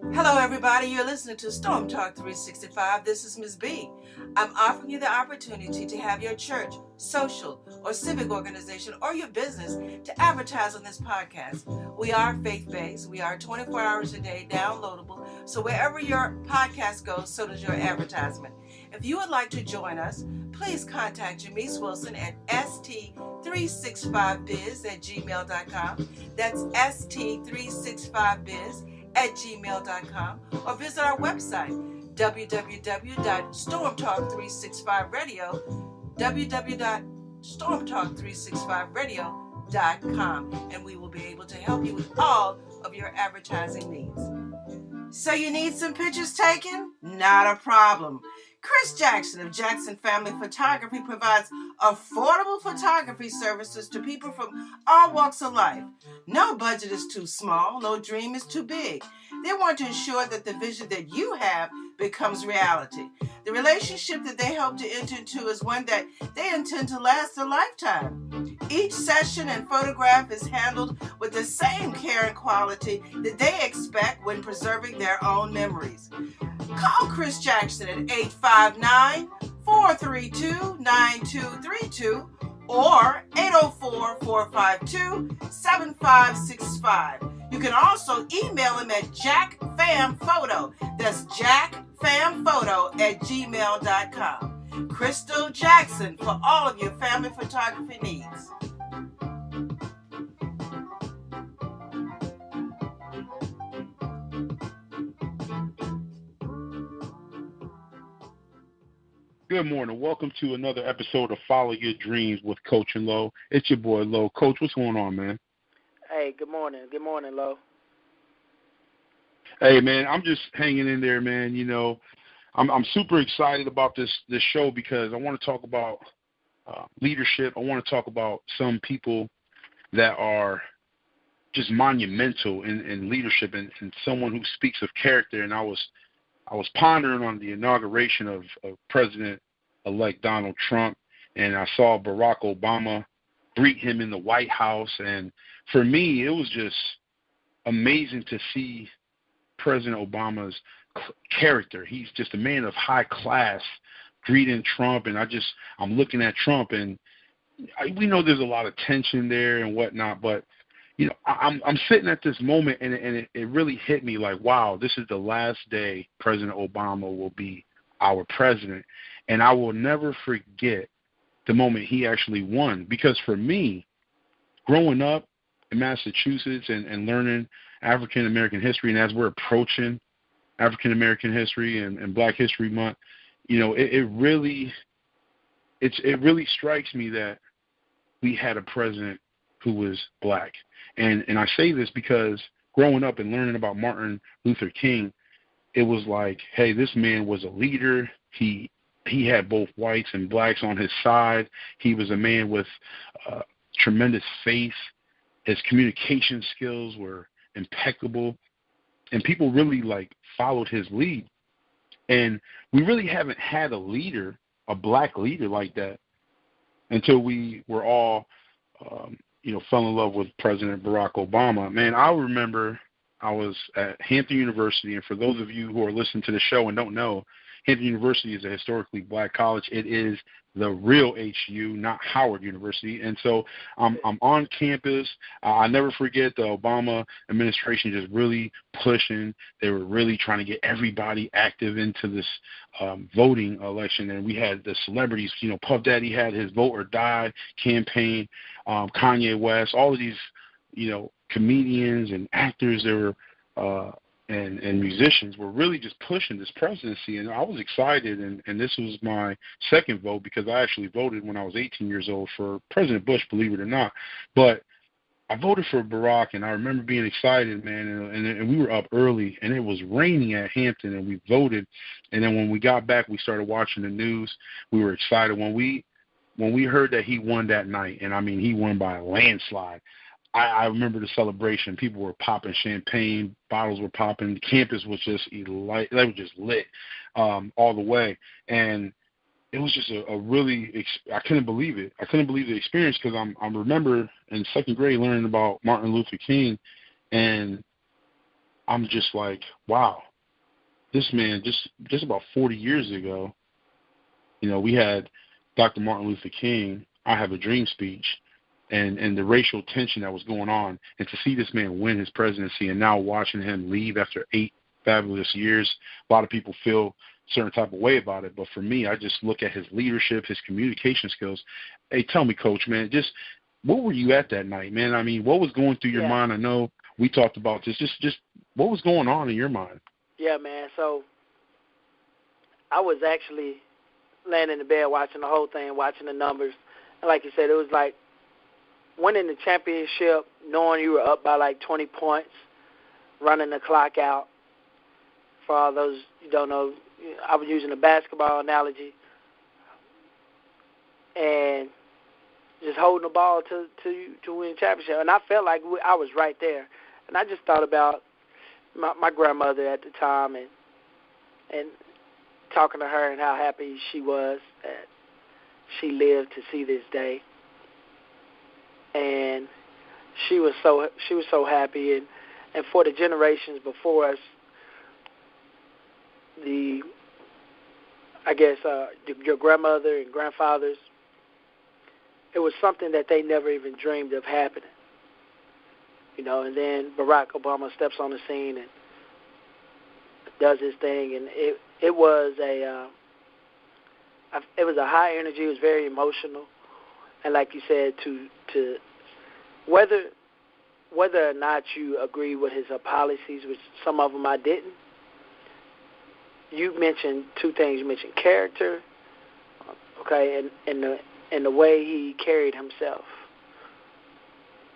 Hello, everybody. You're listening to Storm Talk 365. This is Ms. B. I'm offering you the opportunity to have your church, social, or civic organization or your business to advertise on this podcast. We are faith-based. We are 24 hours a day downloadable. So wherever your podcast goes, so does your advertisement. If you would like to join us, please contact Jamise Wilson at st365biz@gmail.com. That's st365biz at gmail.com, or visit our website www.stormtalk365radio www.stormtalk365radio.com, and we will be able to help you with all of your advertising needs. So you need some pictures taken? Not a problem. Chris Jackson of Jackson Family Photography provides affordable photography services to people from all walks of life. No budget is too small, no dream is too big. They want to ensure that the vision that you have becomes reality. The relationship that they hope to enter into is one that they intend to last a lifetime. Each session and photograph is handled with the same care and quality that they expect when preserving their own memories. Call Chris Jackson at 859-432-9232 or 804-452-7565. You can also email him at jackfamphoto. That's jackfamphoto@gmail.com. Crystal Jackson for all of your family photography needs. Good morning. Welcome to another episode of Follow Your Dreams with Coach and Lo. It's your boy, Lo. Coach, what's going on, man? Hey, good morning. Good morning, Lo. Hey, man, I'm just hanging in there, man. You know, I'm super excited about this show because I want to talk about leadership. I want to talk about some people that are just monumental in leadership and someone who speaks of character. And I was pondering on the inauguration of President-elect Donald Trump, and I saw Barack Obama greet him in the White House. And for me, it was just amazing to see President Obama's character. He's just a man of high class greeting Trump, and I'm looking at Trump, and we know there's a lot of tension there and whatnot, but you know, I'm sitting at this moment, and it really hit me like, wow, this is the last day President Obama will be our president. And I will never forget the moment he actually won. Because for me, growing up in Massachusetts and learning African-American history, and as we're approaching African-American history and Black History Month, you know, it really strikes me that we had a president who was Black. And I say this because growing up and learning about Martin Luther King, it was like, hey, this man was a leader. He had both whites and Blacks on his side. He was a man with tremendous faith. His communication skills were impeccable, and people really followed his lead. And we really haven't had a leader, a Black leader like that, until we were all fell in love with President Barack Obama. Man, I remember I was at Hampton University, and for those of you who are listening to the show and don't know, Hampton University is a historically Black college. It is the real HU, not Howard University. And so I'm on campus. I never forget the Obama administration just really pushing. They were really trying to get everybody active into this voting election. And we had the celebrities, Puff Daddy had his Vote or Die campaign, Kanye West, all of these, comedians and actors that were and musicians were really just pushing this presidency, and I was excited, and this was my second vote because I actually voted when I was 18 years old for President Bush, believe it or not. But I voted for Barack, and I remember being excited, man, and we were up early, and it was raining at Hampton, and we voted, and then when we got back, we started watching the news. We were excited when we heard that he won that night, and I mean, he won by a landslide. I remember the celebration. People were popping champagne, bottles were popping. The campus was just they were just lit all the way, and it was just a really. I couldn't believe it. I couldn't believe the experience because I remember in second grade learning about Martin Luther King, and I'm just like, wow, this man just about 40 years ago, we had Dr. Martin Luther King, I Have a Dream speech, and the racial tension that was going on, and to see this man win his presidency and now watching him leave after 8 fabulous years, a lot of people feel a certain type of way about it. But for me, I just look at his leadership, his communication skills. Hey, tell me, Coach, man, just what were you at that night, man? I mean, what was going through your mind? I know we talked about this. Just what was going on in your mind? Yeah, man. So I was actually laying in the bed watching the whole thing, watching the numbers. And like you said, it was like winning the championship, knowing you were up by like 20 points, running the clock out. For all those you don't know, I was using a basketball analogy. And just holding the ball to win the championship. And I felt like I was right there. And I just thought about my grandmother at the time and talking to her and how happy she was that she lived to see this day. And she was so happy. And for the generations before us, your grandmother and grandfathers, it was something that they never even dreamed of happening. And then Barack Obama steps on the scene and does his thing, and it was a high energy. It was very emotional, and like you said, to whether or not you agree with his policies, which some of them I didn't. You mentioned 2 things. You mentioned character, okay, and the way he carried himself,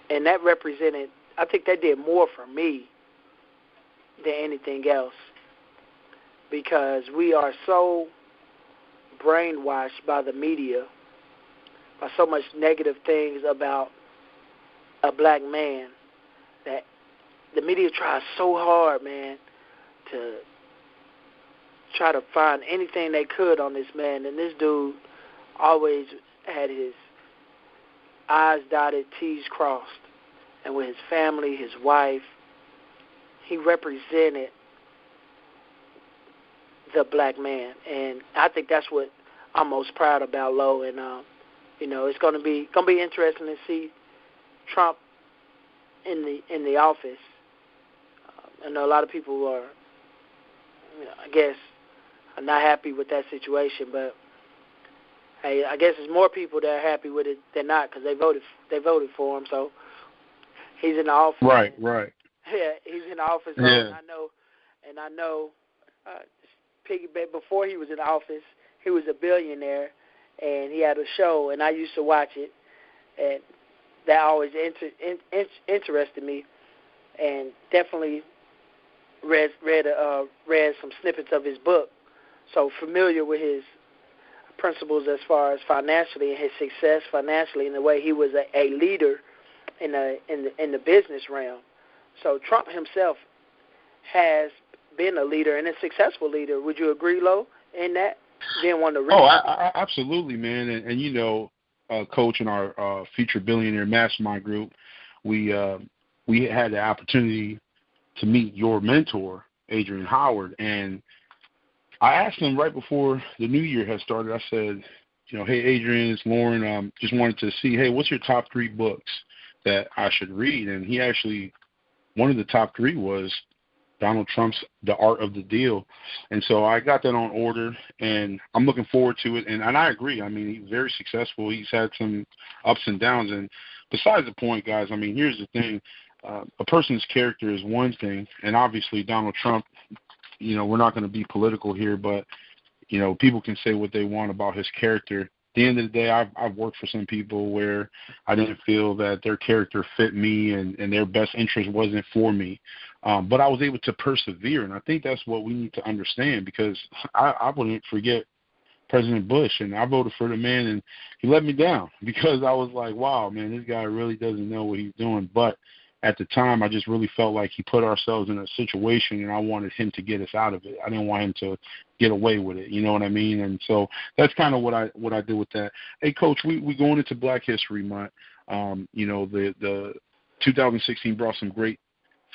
and that represented. I think that did more for me than anything else, because we are so brainwashed by the media, by so much negative things about a black man, that the media tries so hard, man, to try to find anything they could on this man. And this dude always had his I's dotted, T's crossed. And with his family, his wife, he represented the black man. And I think that's what I'm most proud about, Lo. And it's going to be interesting to see Trump in the office. I know a lot of people are, I guess, are not happy with that situation, but hey, I guess there's more people that are happy with it than not, because they voted for him. So he's in the office. Right. Yeah, he's in the office. Yeah. And I know. Piggyback, before he was in office, he was a billionaire, and he had a show, and I used to watch it, and that always interested me, and definitely read some snippets of his book, so familiar with his principles as far as financially and his success financially, and the way he was a leader in the business realm. So Trump himself has been a leader and a successful leader. Would you agree, Lo, in that? Being one of the I absolutely, man. And Coach, in our Future Billionaire Mastermind group, we had the opportunity to meet your mentor, Adrian Howard, and I asked him right before the new year had started. I said, hey, Adrian, it's Lauren. Just wanted to see, hey, what's your top 3 books that I should read? And he actually, one of the top 3 was Donald Trump's The Art of the Deal. And so I got that on order, and I'm looking forward to it. And I agree. I mean, he's very successful. He's had some ups and downs. And besides the point, guys, I mean, here's the thing. A person's character is one thing, and obviously Donald Trump, we're not going to be political here, but, people can say what they want about his character. At the end of the day, I've worked for some people where I didn't feel that their character fit me and their best interest wasn't for me. But I was able to persevere, and I think that's what we need to understand, because I wouldn't forget President Bush, and I voted for the man, and he let me down because I was like, wow, man, this guy really doesn't know what he's doing. But at the time, I just really felt like he put ourselves in a situation, and I wanted him to get us out of it. I didn't want him to get away with it. You know what I mean? And so that's kind of what I did with that. Hey, Coach, we going into Black History Month. The 2016 brought some great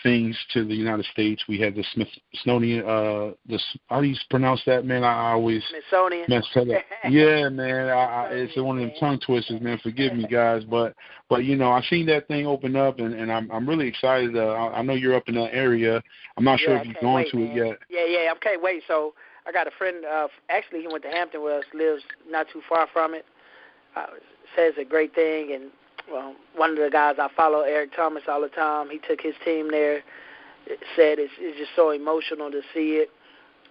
things to the United States. We had the Smithsonian. How do you pronounce that, man? I always Smithsonian. mess that up. Yeah, man. It's one of them tongue twisters, man. Forgive me, guys, but you know, I seen that thing open up, and I'm really excited. I know you're up in that area. I'm not sure if you've gone to it yet. Yeah. I can't wait. So I got a friend. Actually, he went to Hampton with us. Lives not too far from it. Says a great thing, and well, one of the guys I follow, Eric Thomas, all the time, he took his team there. Said it's just so emotional to see it.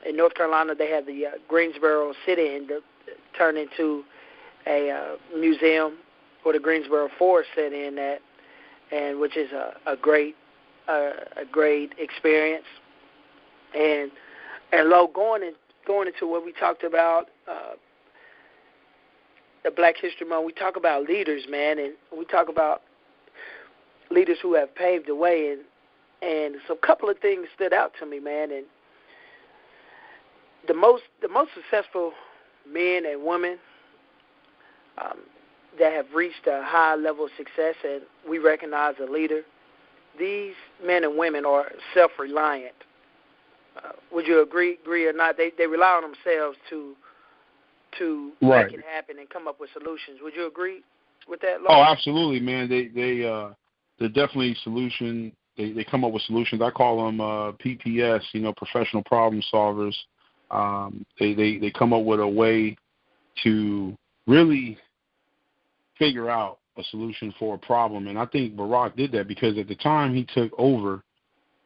In North Carolina, they have the Greensboro sit-in to turn into a museum for the Greensboro Forest sit-in that, and which is a great experience. And Lo, going into what we talked about. The Black History Month, we talk about leaders, man, and we talk about leaders who have paved the way, and so a couple of things stood out to me, man. And the most successful men and women that have reached a high level of success, and we recognize a leader, these men and women are self-reliant. Would you agree or not? They rely on themselves to right. make it happen and come up with solutions. Would you agree with that, Lo? Oh, absolutely, man. They're definitely solution. They come up with solutions. I call them PPS, you know, professional problem solvers. They come up with a way to really figure out a solution for a problem. And I think Barack did that because at the time he took over,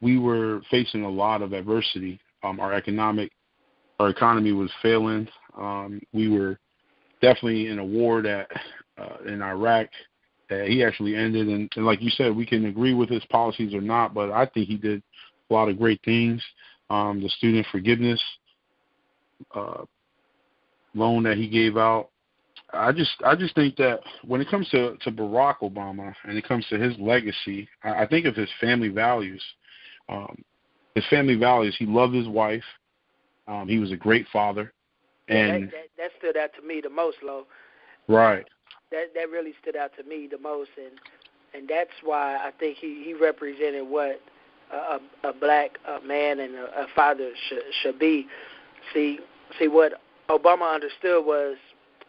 we were facing a lot of adversity. Our economy was failing. We were definitely in a war that in Iraq that he actually ended. And like you said, we can agree with his policies or not, but I think he did a lot of great things. The student forgiveness loan that he gave out. I just think that when it comes to Barack Obama and it comes to his legacy, I think of his family values. His family values, he loved his wife. He was a great father. And that stood out to me the most, Lo. Right. That really stood out to me the most, and that's why I think he represented what a black man and a father should be. See what Obama understood was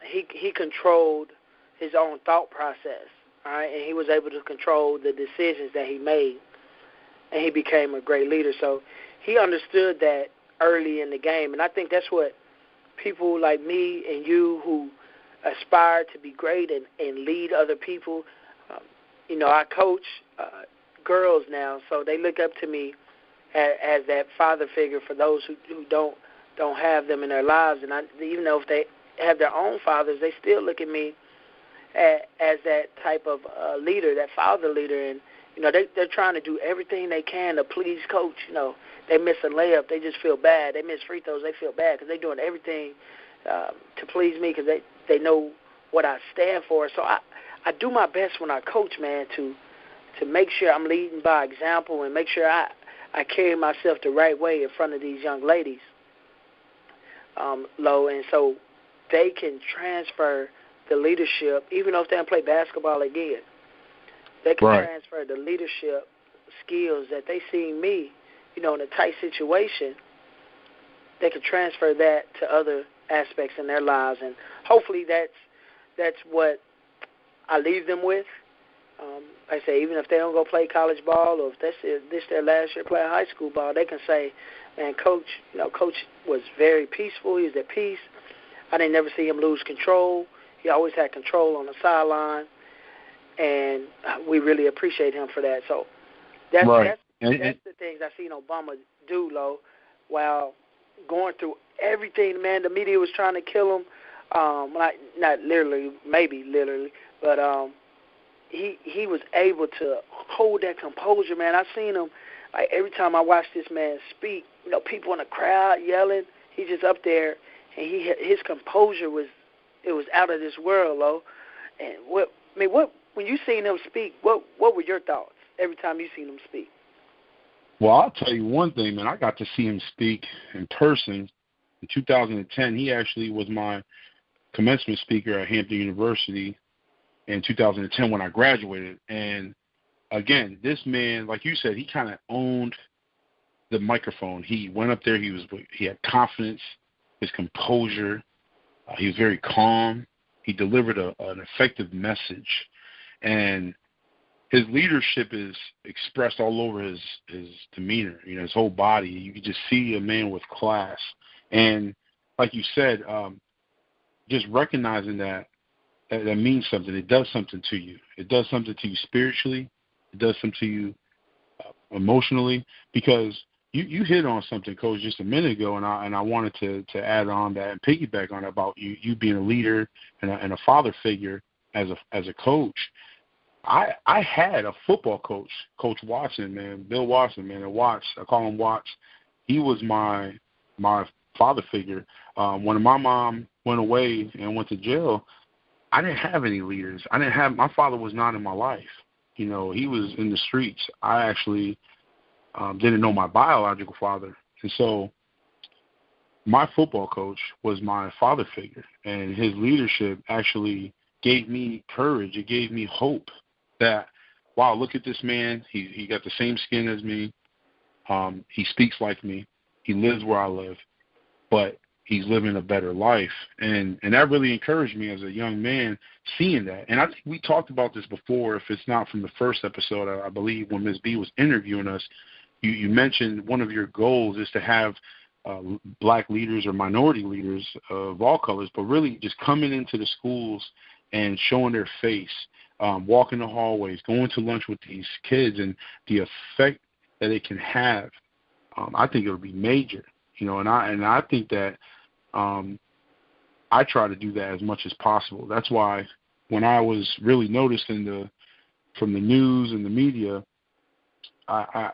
he controlled his own thought process, all right, and he was able to control the decisions that he made, and he became a great leader. So he understood that early in the game, and I think that's what people like me and you who aspire to be great and lead other people. You know, I coach girls now, so they look up to me as that father figure for those who don't have them in their lives. And even though if they have their own fathers, they still look at me as that type of leader, that father leader. And you know, they're trying to do everything they can to please coach. You know, they miss a layup, they just feel bad. They miss free throws, they feel bad because they're doing everything to please me because they know what I stand for. So I do my best when I coach, man, to make sure I'm leading by example and make sure I carry myself the right way in front of these young ladies, Lo, and so they can transfer the leadership, even though if they don't play basketball again. They can right. transfer the leadership skills that they see in me, you know, in a tight situation. They can transfer that to other aspects in their lives, and hopefully that's what I leave them with. I say, even if they don't go play college ball, or if this their last year playing high school ball, they can say, "Man, Coach was very peaceful. He was at peace. I didn't never see him lose control. He always had control on the sideline, and we really appreciate him for that." So that's the things I seen Obama do, Lo, while going through everything. Man, the media was trying to kill him. Not literally, maybe literally, but he was able to hold that composure, man. I seen him, like, every time I watch this man speak, you know, people in the crowd yelling, he's just up there, and his composure was out of this world, Lo. And when you seen him speak, what were your thoughts every time you seen him speak? Well, I'll tell you one thing, man. I got to see him speak in person in 2010. He actually was my commencement speaker at Hampton University in 2010 when I graduated. And again, this man, like you said, he kind of owned the microphone. He went up there. He had confidence, his composure. He was very calm. He delivered an effective message, and his leadership is expressed all over his demeanor. You know, his whole body. You could just see a man with class. And like you said, just recognizing that means something. It does something to you. It does something to you spiritually. It does something to you emotionally, because you hit on something, Coach, just a minute ago, and I wanted to add on that and piggyback on about you being a leader and a father figure as a coach. I had a football coach, Coach Watson, man, Bill Watson, man, and Watts. I call him Watts. He was my father figure. When my mom went away and went to jail, I didn't have any leaders. My father was not in my life. You know, he was in the streets. I actually didn't know my biological father. And so my football coach was my father figure, and his leadership actually gave me courage. It gave me hope that, wow, look at this man. He got the same skin as me. He speaks like me. He lives where I live, but he's living a better life. And that really encouraged me as a young man, seeing that. And I think we talked about this before, if it's not from the first episode, I believe when Ms. B was interviewing us, you mentioned one of your goals is to have black leaders or minority leaders of all colors, but really just coming into the schools and showing their face, walking the hallways, going to lunch with these kids, and the effect that it can have. I think it would be major, you know, and I think that I try to do that as much as possible. That's why when I was really noticed from the news and the media,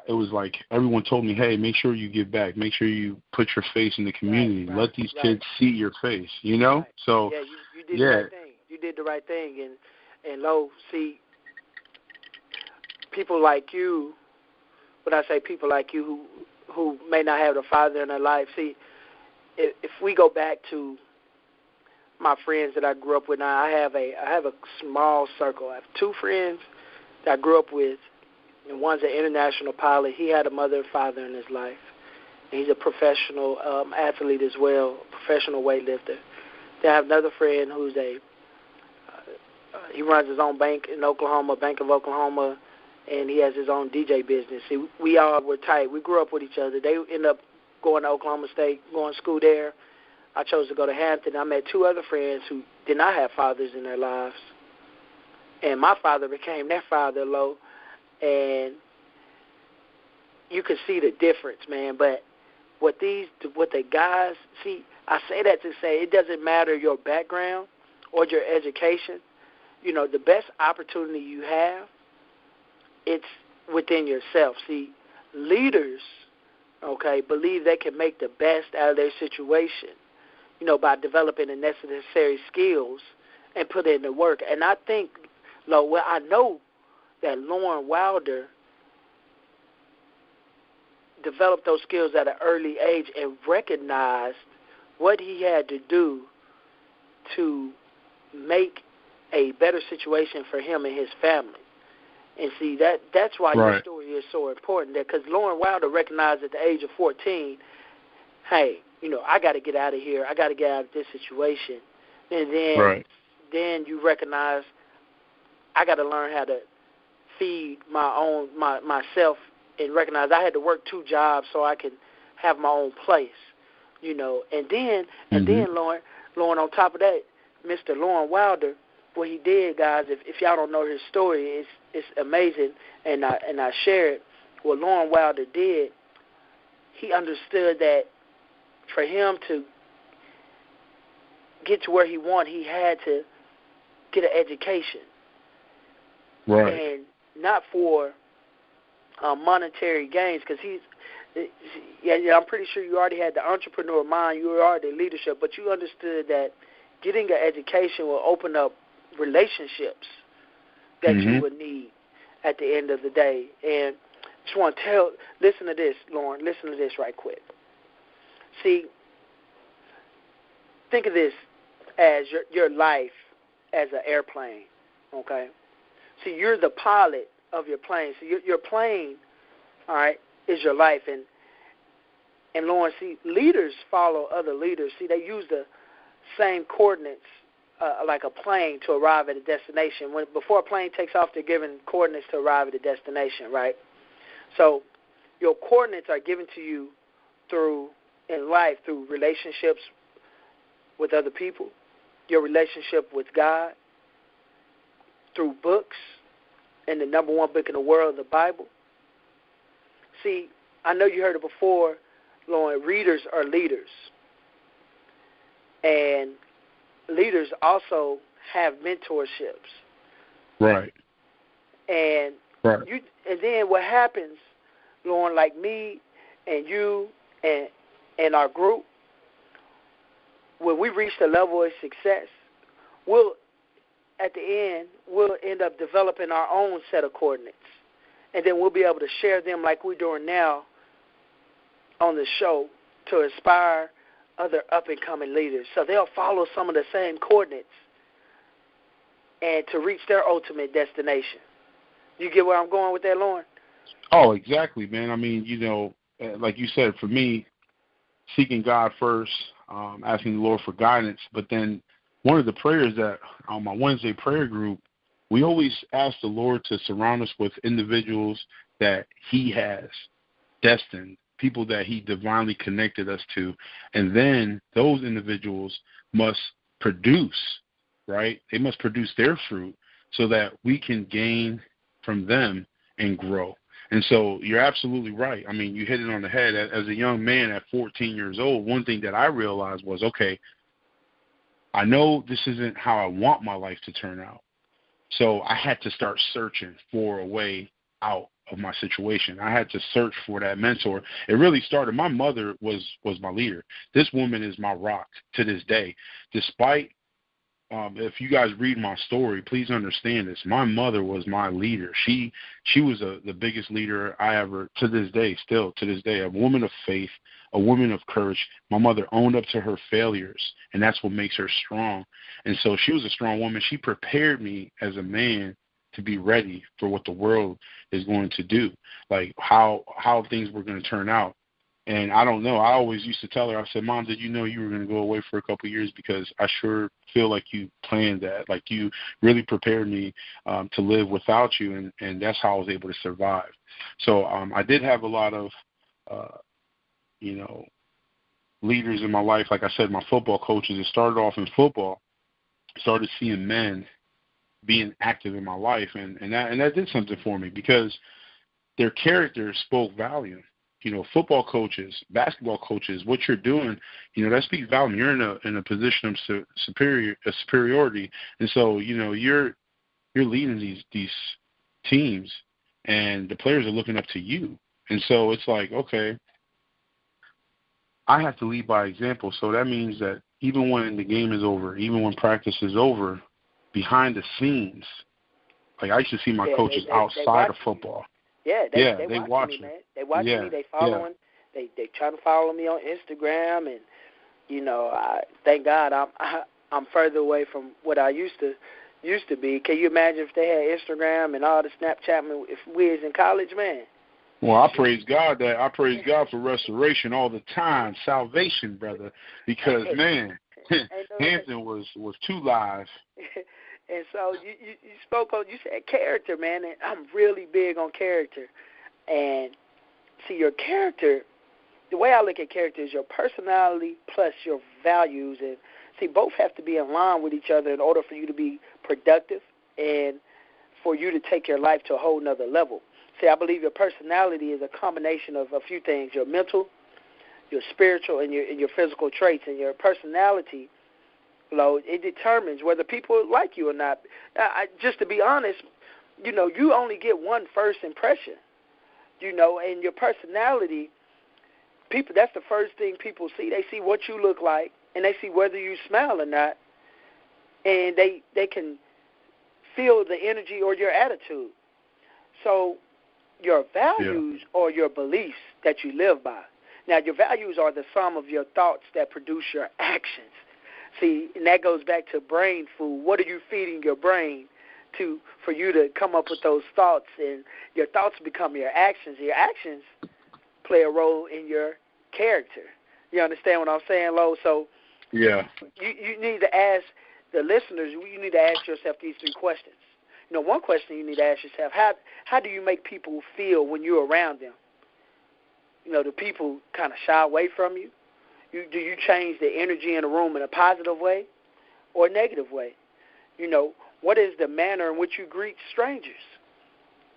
it was like everyone told me, hey, make sure you give back. Make sure you put your face in the community. Right, let these kids see your face, you know? Right. So, you did the right thing. You did the right thing. And Lo, see, people like you, when I say people like you who may not have the father in their life, see, if we go back to my friends that I grew up with now, I have a small circle. I have two friends that I grew up with, and one's an international pilot. He had a mother and father in his life. And he's a professional athlete as well, professional weightlifter. Then I have another friend who's he runs his own bank in Oklahoma, Bank of Oklahoma, and he has his own DJ business. See, we all were tight. We grew up with each other. They ended up going to Oklahoma State, going to school there. I chose to go to Hampton. I met two other friends who did not have fathers in their lives. And my father became their father, Lo. And you can see the difference, man. But what the guys, see, I say that to say it doesn't matter your background or your education. You know, the best opportunity you have, it's within yourself. See, leaders, okay, believe they can make the best out of their situation, you know, by developing the necessary skills and put in the work. And I think, well, I know that Lauren Wilder developed those skills at an early age and recognized what he had to do to make a better situation for him and his family. And see, that's why right. Your story is so important, because Lauren Wilder recognized at the age of 14, hey, you know, I got to get out of here. I got to get out of this situation. And then you recognize I got to learn how to feed myself, and recognize I had to work two jobs so I can have my own place, you know. And then Lauren, on top of that, Mr. Lauren Wilder, what he did, guys, if y'all don't know his story, it's amazing, and I share it. What Lauren Wilder did, he understood that for him to get to where he wanted, he had to get an education. Right. And not for monetary gains, because I'm pretty sure you already had the entrepreneur mind, you were already leadership, but you understood that getting an education will open up relationships that you would need at the end of the day. And just want to listen to this, Lauren, listen to this right quick. See, think of this as your life as an airplane, okay? See, you're the pilot of your plane. So your plane, all right, is your life. And Lauren, see, leaders follow other leaders. See, they use the same coordinates like a plane to arrive at a destination. Before a plane takes off, they're given coordinates to arrive at a destination, right? So your coordinates are given to you in life through relationships with other people, your relationship with God, through books, and the number one book in the world, the Bible. See, I know you heard it before, Lauren, readers are leaders. And leaders also have mentorships. Right. And then what happens, Lauren, like me and you and our group, when we reach the level of success, at the end, we'll end up developing our own set of coordinates. And then we'll be able to share them like we're doing now on the show to inspire other up-and-coming leaders. So they'll follow some of the same coordinates and to reach their ultimate destination. You get where I'm going with that, Lauren? Oh, exactly, man. I mean, like you said, for me, seeking God first, asking the Lord for guidance, but then one of the prayers that on my Wednesday prayer group, we always ask the Lord to surround us with individuals that he has destined, people that he divinely connected us to, and then those individuals must produce, right? They must produce their fruit so that we can gain from them and grow. And so you're absolutely right. I mean, you hit it on the head. As a young man at 14 years old, one thing that I realized was, okay, I know this isn't how I want my life to turn out. So I had to start searching for a way out of my situation. I had to search for that mentor. It really started. My mother was my leader. This woman is my rock to this day. Despite, if you guys read my story, please understand this. My mother was my leader. She was the biggest leader I ever, to this day, still to this day, a woman of faith, a woman of courage. My mother owned up to her failures, and that's what makes her strong. And so she was a strong woman. She prepared me as a man to be ready for what the world is going to do, like how things were going to turn out. And I don't know. I always used to tell her, I said, Mom, did you know you were going to go away for a couple of years? Because I sure feel like you planned that. Like you really prepared me to live without you, and that's how I was able to survive. So I did have a lot of, leaders in my life. Like I said, my football coaches, it started off in football. Started seeing men being active in my life, and that did something for me because their character spoke volume. Football coaches, basketball coaches, what you're doing, that speaks volume. You're in a position of superiority, and so you're leading these teams, and the players are looking up to you, and so it's like, okay, I have to lead by example. So that means that even when the game is over, even when practice is over, behind the scenes, like I used to see my coaches outside of football. They watch me, man. They watching me. They following. Yeah. They trying to follow me on Instagram, and I thank God I'm further away from what I used to be. Can you imagine if they had Instagram and all the Snapchat? If we was in college, man. Well, I praise God for restoration all the time, salvation, brother, because man, Hampton was too live. And so you spoke on, you said character, man, and I'm really big on character. And see, your character, the way I look at character is your personality plus your values. And see, both have to be in line with each other in order for you to be productive and for you to take your life to a whole nother level. See, I believe your personality is a combination of a few things: your mental, your spiritual, and your physical traits. And your personality, it determines whether people like you or not. Just to be honest, you only get one first impression, and your personality, that's the first thing people see. They see what you look like, and they see whether you smile or not, and they can feel the energy or your attitude. So your values are your beliefs that you live by. Now, your values are the sum of your thoughts that produce your actions. See, and that goes back to brain food. What are you feeding your brain for you to come up with those thoughts, and your thoughts become your actions. Your actions play a role in your character. You understand what I'm saying, Lo? So yeah, you need to ask the listeners. You need to ask yourself these 3 questions. One question you need to ask yourself: how do you make people feel when you're around them? Do people kind of shy away from you? Do you change the energy in the room in a positive way or a negative way? What is the manner in which you greet strangers?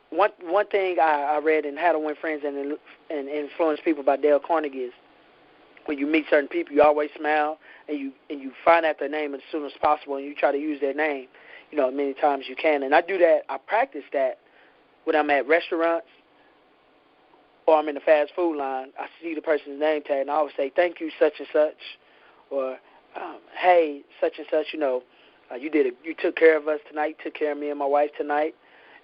One thing I read in How to Win Friends and Influence People by Dale Carnegie is when you meet certain people, you always smile and you find out their name as soon as possible, and you try to use their name, many times you can. And I do that. I practice that when I'm at restaurants or I'm in the fast food line. I see the person's name tag, and I always say, "Thank you, such and such," or "Hey, such and such. You took care of us tonight. You took care of me and my wife tonight."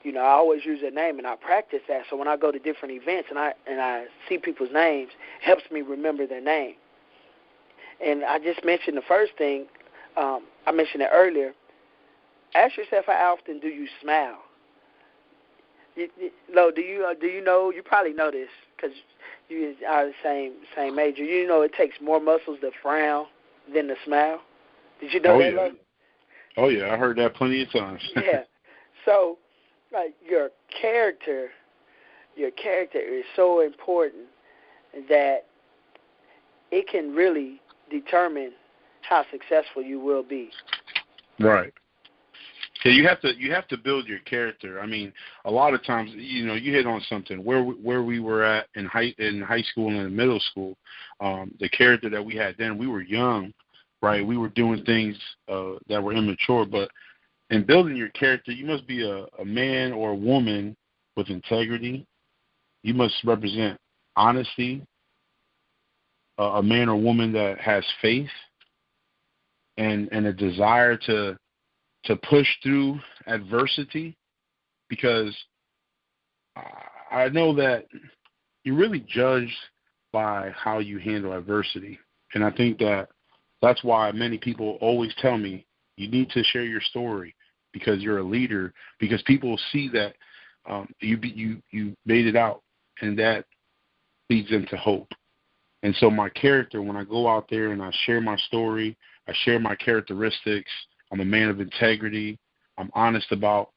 I always use their name, and I practice that. So when I go to different events and I see people's names, it helps me remember their name. And I just mentioned the first thing. I mentioned it earlier. Ask yourself, how often do you smile? Lo, do you know? You probably know this because you are the same major. It takes more muscles to frown than to smile. Did you know that, yeah. Lo? Oh yeah, I heard that plenty of times. Yeah. So, your character is so important that it can really determine how successful you will be. Right. Yeah, you have to build your character. I mean, a lot of times, you hit on something where we were at in high school and in middle school. The character that we had then, we were young, right? We were doing things that were immature, but in building your character, you must be a man or a woman with integrity. You must represent honesty. A man or woman that has faith and a desire to push through adversity, because I know that you're really judged by how you handle adversity. And I think that's why many people always tell me, you need to share your story because you're a leader, because people see that you made it out, and that leads them to hope. And so my character, when I go out there and I share my story, I share my characteristics, I'm a man of integrity. I'm honest about,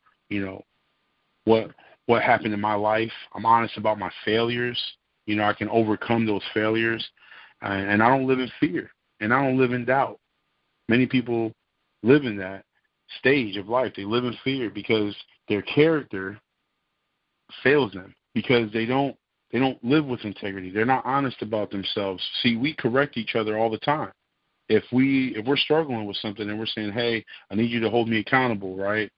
what happened in my life. I'm honest about my failures. I can overcome those failures. And I don't live in fear, and I don't live in doubt. Many people live in that stage of life. They live in fear because their character fails them, because they don't live with integrity. They're not honest about themselves. See, we correct each other all the time. If we're struggling with something and we're saying, "Hey, I need you to hold me accountable," right?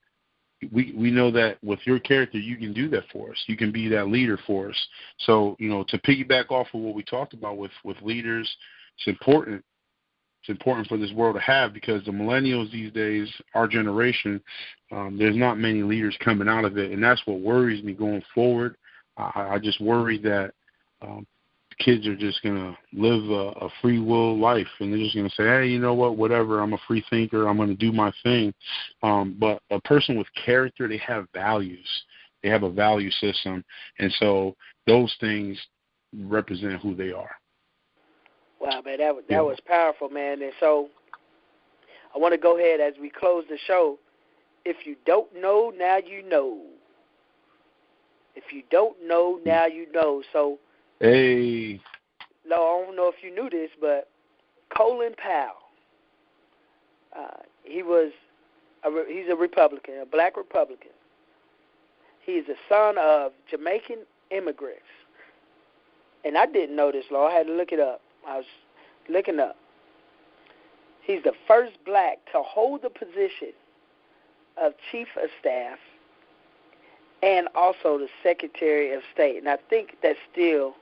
We know that with your character, you can do that for us. You can be that leader for us. So, to piggyback off of what we talked about with leaders, it's important. It's important for this world to have, because the millennials these days, our generation, there's not many leaders coming out of it, and that's what worries me going forward. I just worry that kids are just going to live a free will life, and they're just going to say, "Hey, you know what, whatever, I'm a free thinker, I'm going to do my thing." But a person with character, they have values. They have a value system, and so those things represent who they are. Wow, man, that was powerful, man. And so I want to go ahead as we close the show. If you don't know, now you know. If you don't know, now you know. So, hey, no, I don't know if you knew this, but Colin Powell, he's a Republican, a black Republican. He's the son of Jamaican immigrants. And I didn't know this, Law. I had to look it up. I was looking up. He's the first black to hold the position of Chief of Staff and also the Secretary of State. And I think that still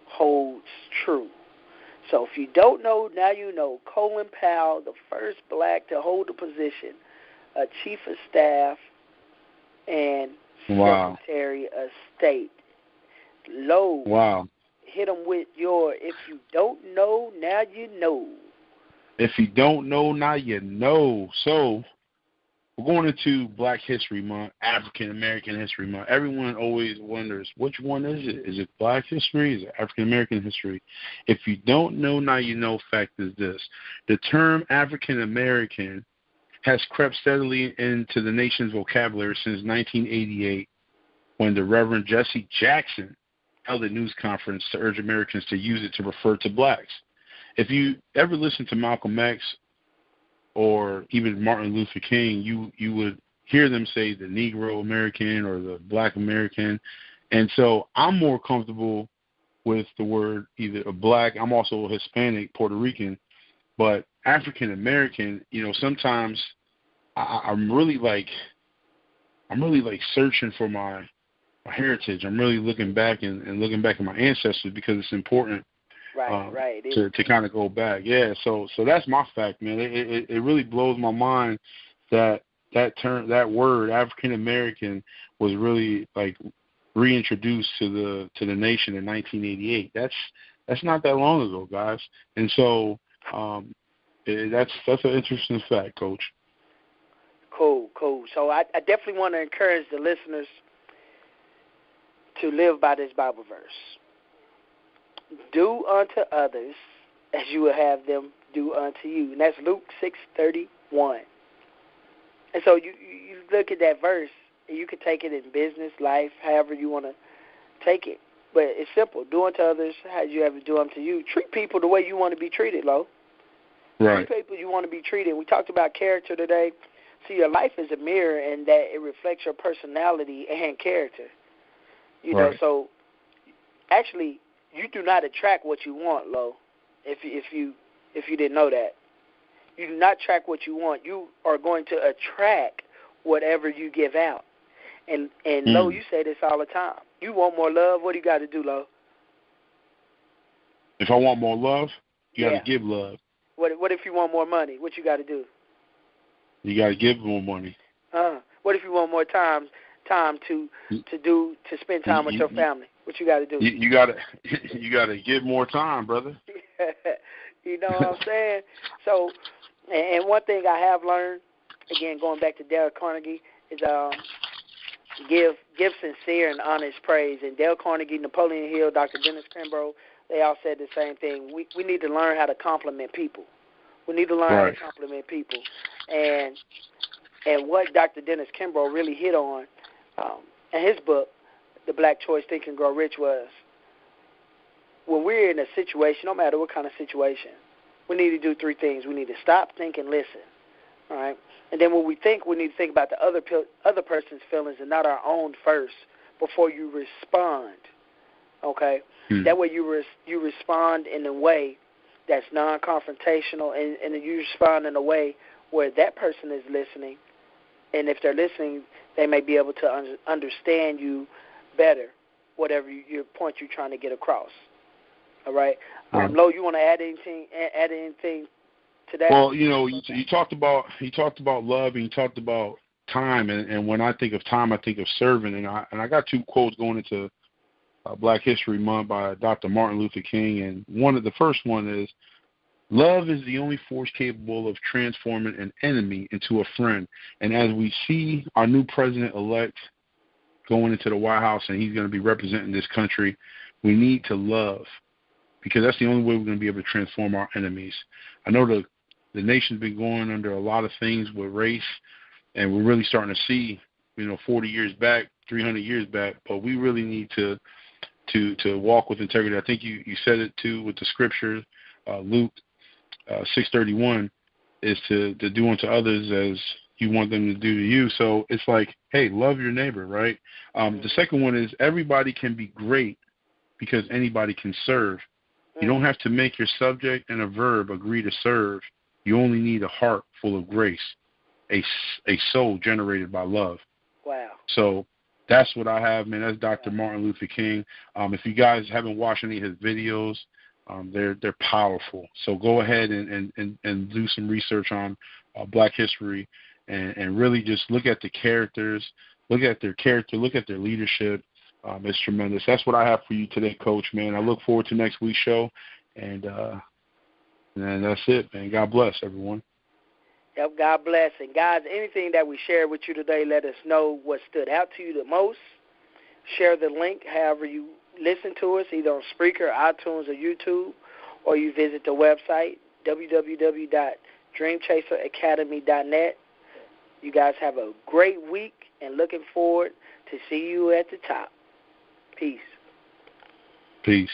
holds true. So if you don't know, now you know. Colin Powell, the first black to hold the position of Chief of Staff and Secretary of State. Low. Wow. Hit them with your, if you don't know, now you know. If you don't know, now you know. So we're going into Black History Month, African American History Month. Everyone always wonders, which one is it? Is it Black History? Is it African American History? If you don't know, now you know. Fact is this. The term African American has crept steadily into the nation's vocabulary since 1988, when the Reverend Jesse Jackson held a news conference to urge Americans to use it to refer to blacks. If you ever listen to Malcolm X or even Martin Luther King, you would hear them say the Negro American or the Black American. And so I'm more comfortable with the word either a black, I'm also a Hispanic, Puerto Rican, but African American, sometimes I'm really like searching for my heritage. I'm really looking back and looking back at my ancestors, because it's important. Right. To kind of go back. Yeah, so that's my fact, man. It really blows my mind that term, that word, African American, was really like reintroduced to the nation in 1988. That's not that long ago, guys. And so that's an interesting fact, Coach. Cool. So I definitely want to encourage the listeners to live by this Bible verse. Do unto others as you will have them do unto you. And that's Luke 6:31. And so you look at that verse, and you can take it in business, life, however you want to take it. But it's simple. Do unto others as you have them do unto you. Treat people the way you want to be treated, Lo. Right. Treat people you want to be treated. We talked about character today. See, your life is a mirror, and that it reflects your personality and character. Right. So actually, you do not attract what you want, Lo. If you didn't know that, you do not attract what you want. You are going to attract whatever you give out. And Lo, you say this all the time. You want more love? What do you got to do, Lo? If I want more love, you got to give love. What if you want more money? What you got to do? You got to give more money. What if you want more time to spend time with your family? What you got to do? You got to give more time, brother. You know what I'm saying? So, and one thing I have learned, again, going back to Dale Carnegie, is give sincere and honest praise. And Dale Carnegie, Napoleon Hill, Dr. Dennis Kimbrough, they all said the same thing. We need to learn how to compliment people. We need to learn how to compliment people. And what Dr. Dennis Kimbrough really hit on in his book, The Black Choice, Think and Grow Rich, was when we're in a situation, no matter what kind of situation, we need to do three things. We need to stop, think, and listen. All right? And then when we think, we need to think about the other person's feelings and not our own first before you respond. Okay? That way you respond in a way that's non-confrontational, and you respond in a way where that person is listening. And if they're listening, they may be able to understand you better, whatever your point you're trying to get across. All right? Lo, you want to add anything to that? Well, you talked about love, and you talked about time, and when I think of time, I think of serving, and I got two quotes going into Black History Month by Dr. Martin Luther King, and the first one is, love is the only force capable of transforming an enemy into a friend. And as we see our new president-elect going into the White House, and he's going to be representing this country, we need to love, because that's the only way we're going to be able to transform our enemies. I know the nation's been going under a lot of things with race, and we're really starting to see, 40 years back, 300 years back, but we really need to walk with integrity. I think you said it too with the scriptures, Luke 6:31, is to do unto others as you want them to do to you. So it's like, hey, love your neighbor, right? The second one is, everybody can be great because anybody can serve. You don't have to make your subject and a verb agree to serve. You only need a heart full of grace, a soul generated by love. Wow. So that's what I have, man. That's Dr. Martin Luther King. If you guys haven't watched any of his videos, they're powerful. So go ahead and do some research on Black history, and really just look at the characters, look at their character, look at their leadership. It's tremendous. That's what I have for you today, Coach, man. I look forward to next week's show, and that's it, man. God bless everyone. Yep, God bless. And guys, anything that we shared with you today, let us know what stood out to you the most. Share the link however you listen to us, either on Spreaker, iTunes, or YouTube, or you visit the website, www.dreamchaseracademy.net. You guys have a great week and looking forward to see you at the top. Peace. Peace.